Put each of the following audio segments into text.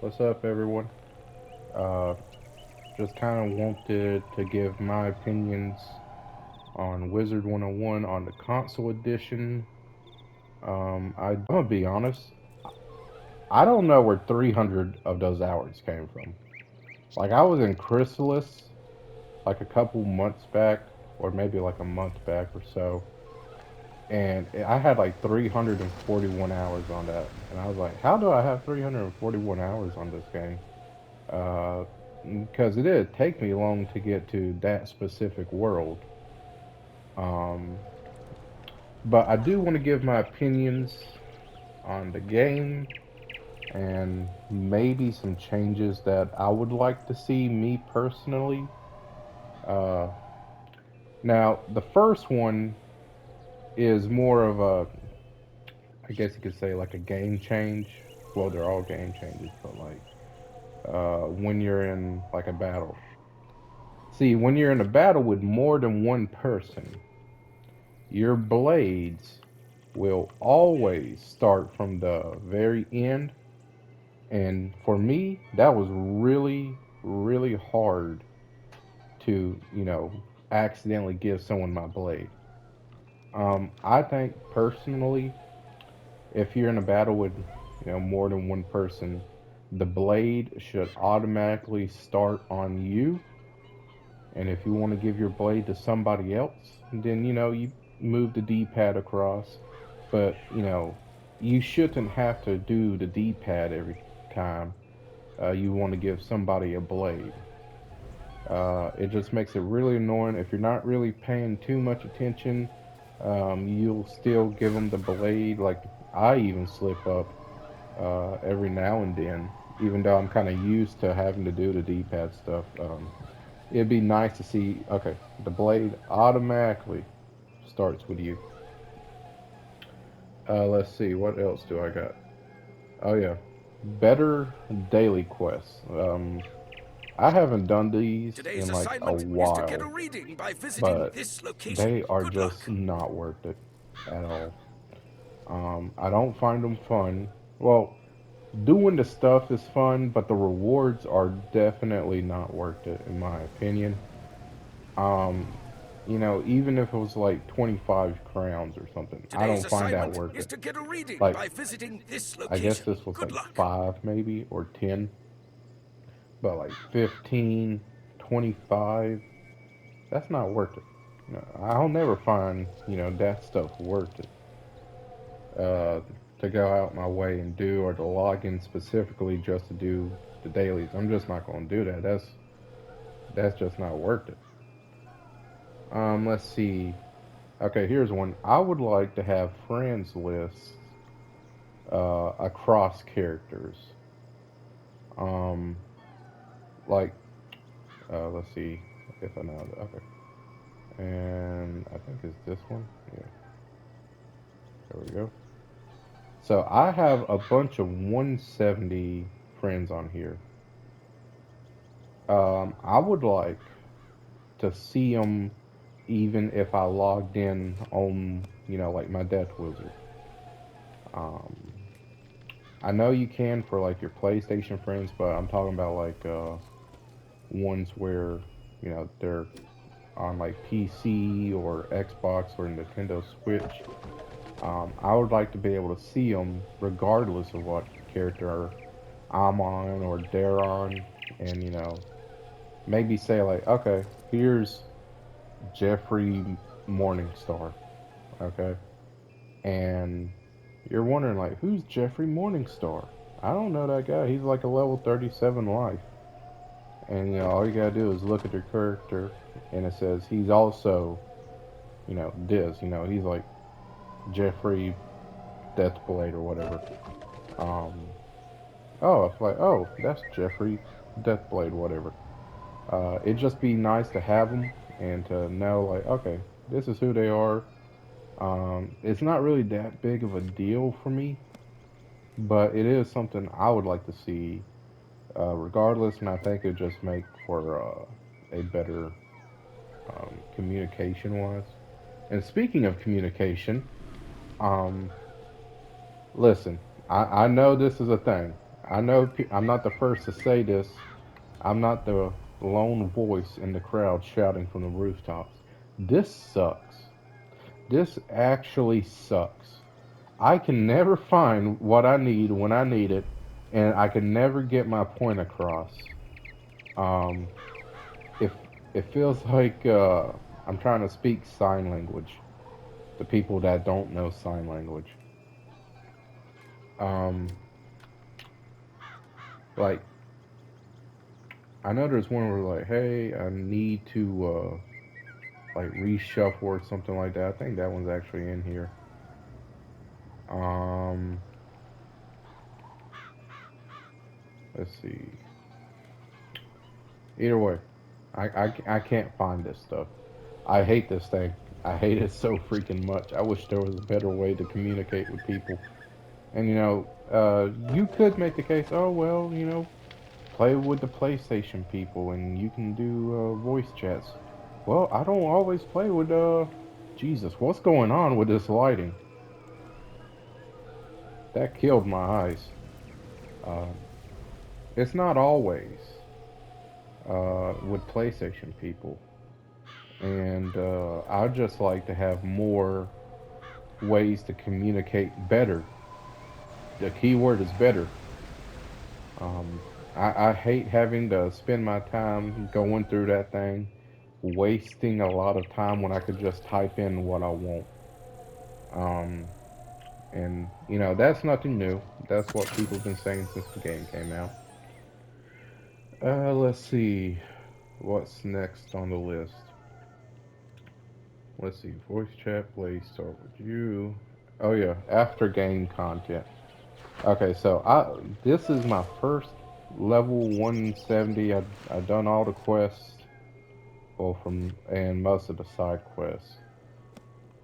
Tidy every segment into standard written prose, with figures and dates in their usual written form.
What's up, everyone? Uh, just kind of wanted to give my opinions on Wizard101 on the console edition. I'm gonna be honest, I don't know where 300 of those hours came from. Like, I was in Chrysalis like a couple months back, or maybe like a month back or so, and I had like 341 hours on that. And I was like, how do I have 341 hours on this game? Uh, because it did take me long to get to that specific world. Um, but I do want to give my opinions on the game and maybe some changes that I would like to see me personally. Uh, Now, the first one is more of a, I guess you could say, like a game change. Well, they're all game changes, but like when you're in like a battle. See, when you're in a battle with more than one person, your blades will always start from the very end. And for me, that was really, really hard to, accidentally give someone my blade. I think personally, if you're in a battle with, more than one person, the blade should automatically start on you. And if you want to give your blade to somebody else, then, you move the D-pad across. But, you shouldn't have to do the D-pad every time you want to give somebody a blade. It just makes it really annoying. If you're not really paying too much attention, you'll still give them the blade. Like, I even slip up every now and then, even though I'm kind of used to having to do the D-pad stuff. It'd be nice to see, okay, the blade automatically starts with you. Let's see, what else do I got? Oh, yeah. Better daily quests. I haven't done these Today's in like a assignment is to get a while, reading by visiting but this location. they are Good just luck. not worth it at all. I don't find them fun. Well, doing the stuff is fun, but the rewards are definitely not worth it, in my opinion. Um, even if it was like 25 crowns or something, I Today's don't find that assignment worth is it. to get a reading Like, by visiting this I guess location. this was Good like luck. 5 maybe or 10, but like 15, 25, that's not worth it. I'll never find, that stuff worth it. Uh, to go out my way and do or to log in specifically just to do the dailies. I'm just not going to do that. That's just not worth it. Let's see. Okay, here's one. I would like to have friends lists across characters. Um, like, let's see if I know. Okay, and I think it's this one. Yeah, there we go. So I have a bunch of 170 friends on here. I would like to see them even if I logged in on, like my Death Wizard. Um, I know you can for like your PlayStation friends, but I'm talking about like ones where they're on like PC or Xbox or Nintendo Switch. I would like to be able to see them regardless of what character I'm on or they're on, and maybe say like, okay, here's Jeffrey Morningstar, okay, and you're wondering like, who's Jeffrey Morningstar? I don't know that guy. He's like a level 37 life. And all you gotta do is look at their character, and it says he's also, this. He's like Jeffrey Deathblade or whatever. Um, oh, it's like, oh, that's Jeffrey Deathblade, whatever. It'd just be nice to have them and to know, like, okay, this is who they are. It's not really that big of a deal for me, but it is something I would like to see, regardless, and I think it just make for a better communication wise. And speaking of communication, um, listen, I know this is a thing. I know I'm not the first to say this. I'm not the lone voice in the crowd shouting from the rooftops. This sucks. This actually sucks. I can never find what I need when I need it, and I can never get my point across. Um, if it feels like I'm trying to speak sign language to people that don't know sign language. Um, like I know there's one where like, hey, I need to like reshuffle or something like that. I think that one's actually in here. Um, let's see. Either way, I can't find this stuff. I hate this thing. I hate it so freaking much. I wish there was a better way to communicate with people. And you could make the case, oh well, play with the PlayStation people and you can do voice chats. Well, I don't always play with Jesus, what's going on with this lighting? That killed my eyes. Uh, it's not always with PlayStation people. And I'd just like to have more ways to communicate better. The key word is better. Um, I hate having to spend my time going through that thing, wasting a lot of time when I could just type in what I want. Um, and that's nothing new. That's what people have been saying since the game came out. Let's see what's next on the list. Let's see, voice chat, play, start with you. Oh yeah, after game content. Okay, so this is my first level 170. I done all the quests, well from and most of the side quests.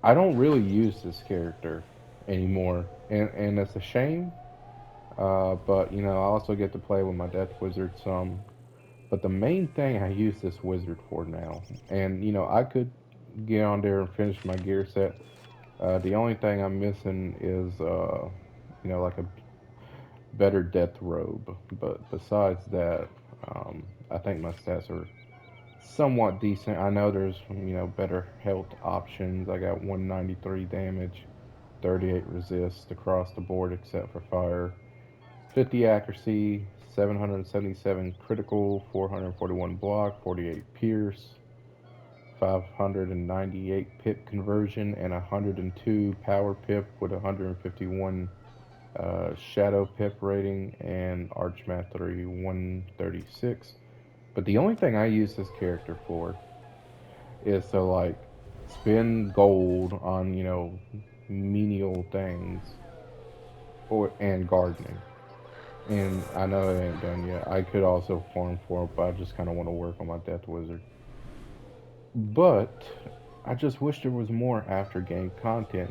I don't really use this character anymore, and it's a shame. But I also get to play with my Death Wizard some. But the main thing I use this wizard for now, and I could get on there and finish my gear set. The only thing I'm missing is like a better death robe. But besides that, I think my stats are somewhat decent. I know there's better health options. I got 193 damage, 38 resist across the board except for fire, 50 accuracy, 777 critical, 441 block, 48 pierce, 598 pip conversion, and 102 power pip with 151 shadow pip rating and arch mastery 136. But the only thing I use this character for is to like spend gold on menial things or and gardening. And I know it ain't done yet. I could also farm for it, but I just kind of want to work on my Death Wizard. But I just wish there was more after game content.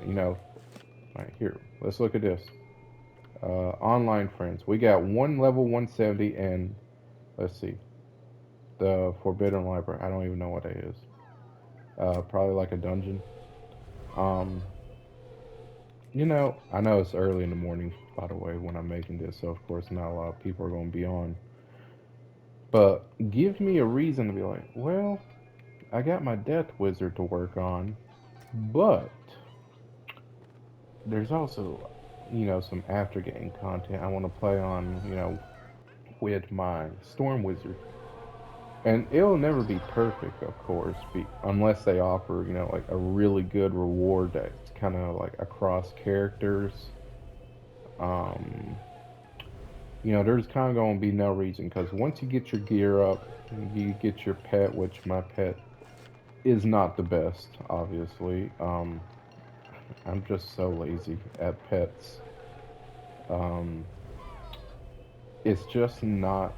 Right here, let's look at this. Online friends. We got one level 170, and let's see, the Forbidden Library. I don't even know what that is. Probably like a dungeon. Um, I know it's early in the morning, by the way, when I'm making this, so of course not a lot of people are going to be on. But give me a reason to be like, well, I got my Death Wizard to work on, but there's also, some after game content I want to play on, with my Storm Wizard. And it'll never be perfect, of course, unless they offer, like a really good reward that's kind of like across characters. Um, there's kind of going to be no reason because once you get your gear up, you get your pet, which my pet is not the best, obviously. I'm just so lazy at pets. Um, it's just not,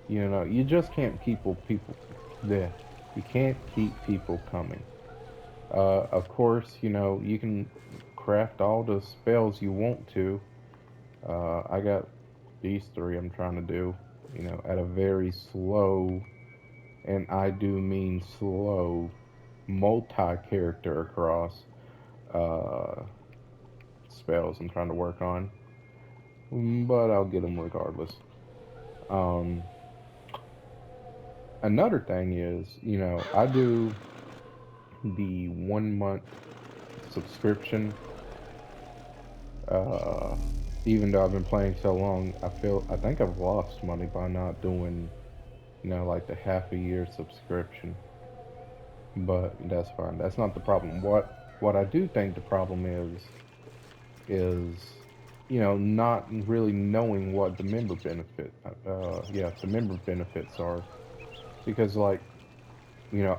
you just can't keep people there. You can't keep people coming. Of course, you can craft all the spells you want to. I got these three I'm trying to do, at a very slow, and I do mean slow, multi-character across uh, spells I'm trying to work on. but I'll get them regardless. Um, Another thing is, I do the 1 month subscription. Uh, Even though I've been playing so long, I think I've lost money by not doing, like the half a year subscription. But that's fine. That's not the problem. What I do think the problem is not really knowing what the member the member benefits are, because like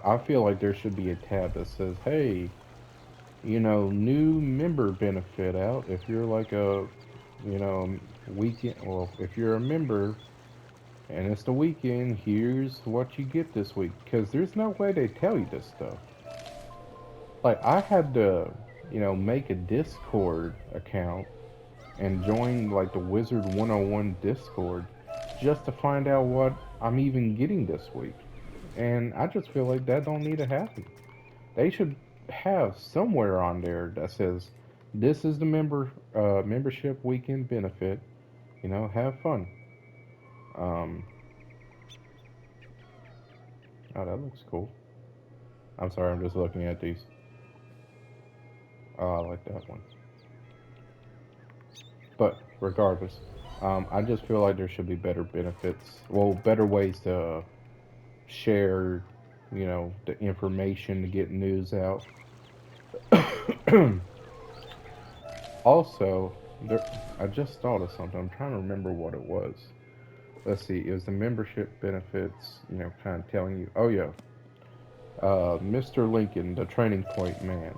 I feel like there should be a tab that says, hey, new member benefit out if you're like a weekend, well, if you're a member and it's the weekend, here's what you get this week, because there's no way they tell you this stuff. Like I had to make a Discord account and join like the Wizard101 Discord just to find out what I'm even getting this week. And I just feel like that don't need to happen. They should have somewhere on there that says this is the membership weekend benefit. Have fun. Um, oh, that looks cool. I'm sorry, I'm just looking at these. Oh, I like that one. But regardless, I just feel like there should be better benefits. Well, better ways to share, the information to get news out. Also, there, I just thought of something. I'm trying to remember what it was. Let's see. It was the membership benefits, kind of telling you, oh, yeah, Mr. Lincoln, the training point man.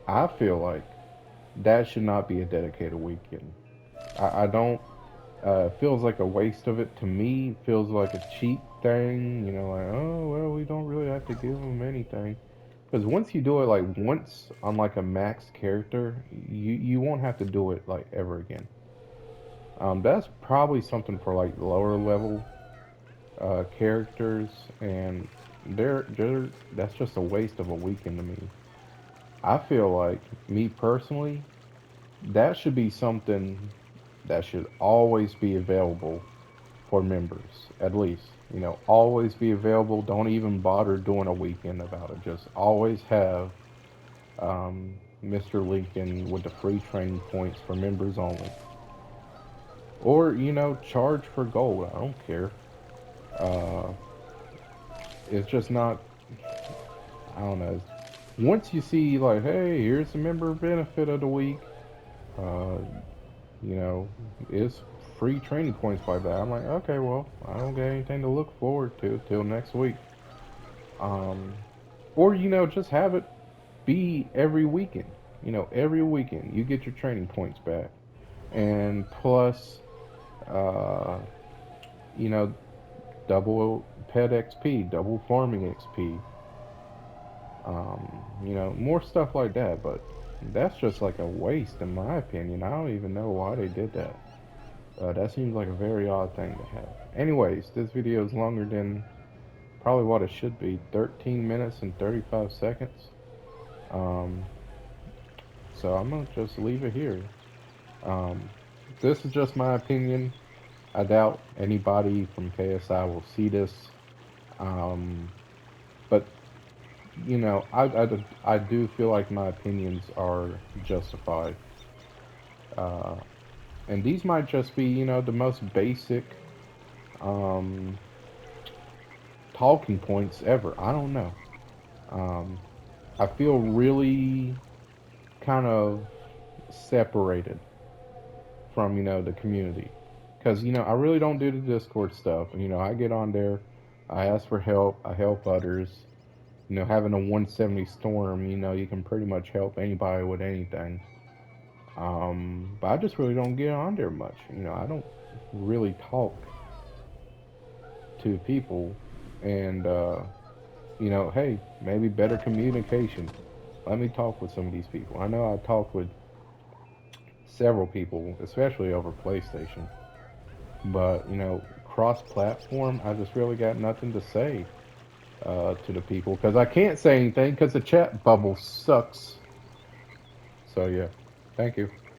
I feel like that should not be a dedicated weekend. I don't. It feels like a waste of it to me. It feels like a cheap thing. Like, oh well, we don't really have to give them anything. Because once you do it like once on like a max character, you won't have to do it like ever again. That's probably something for like lower level characters, and they're that's just a waste of a weekend to me. I feel like me personally, that should be something that should always be available for members, at least. Always be available. Don't even bother doing a weekend about it. Just always have Mr. Lincoln with the free training points for members only. Or, charge for gold. I don't care. Uh, it's just not, I don't know. Once you see, like, hey, here's the member benefit of the week, uh, you know, it's free training points like that. I'm like, okay, well, I don't got anything to look forward to till next week. Um, or just have it be every weekend. Every weekend you get your training points back, and plus, uh, you know, double pet XP, double farming XP. More stuff like that. But that's just like a waste, in my opinion. I don't even know why they did that. That seems like a very odd thing to have. Anyways, this video is longer than probably what it should be, 13 minutes and 35 seconds. Um, so I'm going to just leave it here. Um, this is just my opinion. I doubt anybody from KSI will see this. Um, but, I do feel like my opinions are justified. Uh, and these might just be, the most basic um, talking points ever. I don't know. Um, I feel really kind of separated from the community, because I really don't do the Discord stuff. I get on there, I ask for help, I help others. Having a 170 storm, you can pretty much help anybody with anything. But I just really don't get on there much. I don't really talk to people, and hey, maybe better communication. Let me talk with some of these people. I know I talked with several people, especially over PlayStation, but cross-platform, I just really got nothing to say to the people, because I can't say anything because the chat bubble sucks. So yeah, thank you.